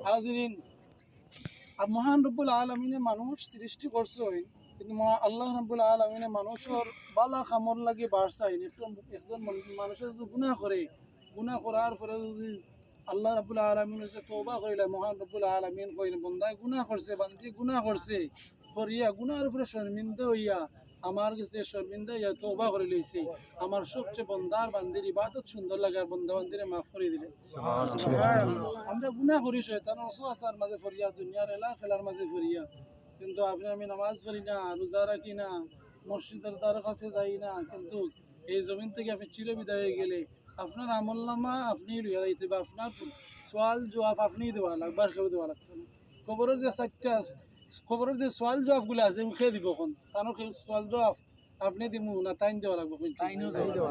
হাজিরিন মহান রব্বুল আলামিনে মানুষ সৃষ্টি করছেন, কিন্তু আল্লাহ রব্বুল আলামিনে মানুষের বালা কামর লাগি বাড়ছাইন। একজন মানুষের যদি গুনাহ করার পরে যদি আল্লাহ রব্বুল আলামিন যে তওবা করিলা, মহান রব্বুল আলামিন কইলেন বান্দায় গুনাহ করছে, বান্দি গুনাহ করছে, করিয়া গুনাহের উপরে শর্মিন্দা হইয়া আমার কাছে শর্মিন্দা হইয়া তওবা করে লইছে, আমার সবচেয়ে বন্দার বান্দির ইবাদত সুন্দর লাগে আর বন্দা বান্দিরে মাফ করে দিলে। আমরা গুনাহ করি, শয়তানের ওয়াসওয়াসার মাঝে পড়িয়া, দুনিয়ার এলা খেলার মাঝে পড়িয়া, কিন্তু আপনি আমি নামাজ পড়ি না, রোজা রাখি না, মসজিদের দ্বার কাছে যাই না, কিন্তু এই জমিন থেকে আপনি চিরবিদায় হয়ে গেলে আপনার আমলনামা আপনি লইয়া যাইতে বা আপনার সওয়াল জবাব আপনি দেওয়া লাগবে, আর কেউ দেওয়া লাগতো না। খবরের যে চারটা খবরের যে সওয়াল জবাবগুলো আছে মুখে দিব, কোন তানো সওয়াল জবাব আপনি দিব না তাইন দেওয়া লাগবে,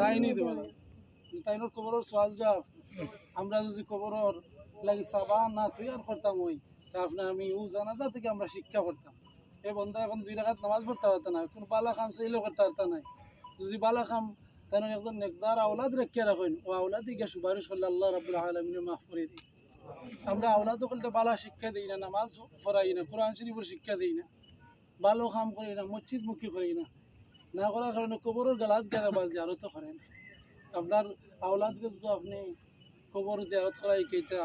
তাইনই দেওয়া লাগবে। তাইনোর খবরের সওয়াল জবাব আমরা যদি খবরের লাগি সাবা না তৈয়ার করতাম, ওই আপনার আমি ও জানাজা থেকে আমরা শিক্ষা করতাম। এই বন্ধা এখন 2 রাকাত নামাজ পড়তে পারত না, কোনো বালা খাম চাইলেও করতে পারত না। যদি বালা খাম তাহলে একজন নেকদার আওলাদ রেখে রাখেন, ও আওলাদ গিয়ে সুপারিশ করলে আল্লাহ রাব্বুল আলামিন মাফ করে দিই। আমরা আওলাদ করতে বালা শিক্ষা দিই না, নামাজ পড়াই না, কোরআন শরীফের শিক্ষা দিই না, ভালো কাম করি না, মসজিদ মুখী করি না, না করার কারণে কবরের গালাত গেলে বা জিয়ারত করেন। আপনার আওলাদকে তো আপনি কবর জিয়ারত করাই কেইটা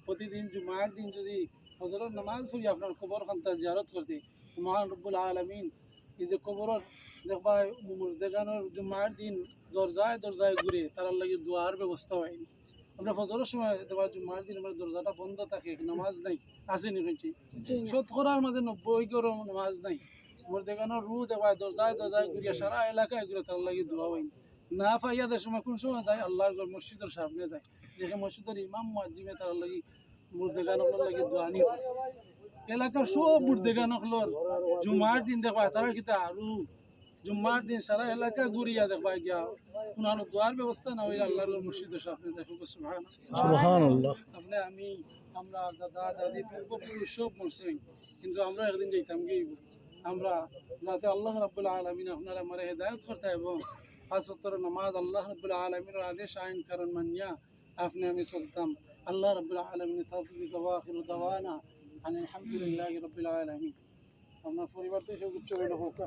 প্রতিদিন জুমার দিন যদি হজরত নামাজ পড়ি আপনার কবর খান্তা জিয়ারত করতে, মহান রব্বুল আলামিন এই যে কবরের দেখবা দেখানোর জুমার দিন দরজায় দরজায় ঘুরে তার লাগে দোয়ার ব্যবস্থা হয়নি। আমরা ফজরের সময় দেখবা জুমার দিন আমার দরজাটা বন্ধ থাকে, নামাজ নাই, আসেনি হয়েছে 70 মাঝে 90 করে নামাজ নাই। আমার দেখানোর রু দেখবা দরজায় দরজায় ঘুরিয়া সারা এলাকায় ঘুরে তার লাগে দোয়া হয়নি। না পাইয়াদের সময় কোন সময় যায় আল্লাহর ঘর মসজিদের সামনে যায়, দেখে মসজিদের ইমাম মুয়াজ্জিমে তার লাগি মুর্দেগানকলর লাগি দোয়া নিয়ে এলাকার সব মুর্দেগানকলর জুমার দিন দেখবা তারা কিতা আরু জুম্মার দিন সারা এলাকা ঘুরিয়া দেখবা গিয়া কোনো দোয়ার ব্যবস্থা না হইলে আল্লাহর ঘর মসজিদের সামনে দেখো সুবহানাল্লাহ। আপনি আমি আমরা দাদা দাদি পূর্বপুরুষ সব মরছে, কিন্তু আমরা একদিন যাইতাম গিয়ে আমরা যাতে আল্লাহ রাব্বুল আলামিন আপনারা আমার হেদায়েত করতে এবং 5 ওয়াক্তের নামাজ আল্লাহ রাব্বুল আলামিনের আদেশ আইন কারণ মানিয়া আপনি আমি চলতাম। আল্লাহ রাব্বুল আলামিনের তৌফিক ওয়া আখিরু দাওয়ানা আলহামদুলিল্লাহি রাব্বিল আলামিন। আমার পরিবার থেকে উচ্চ হইল হোক।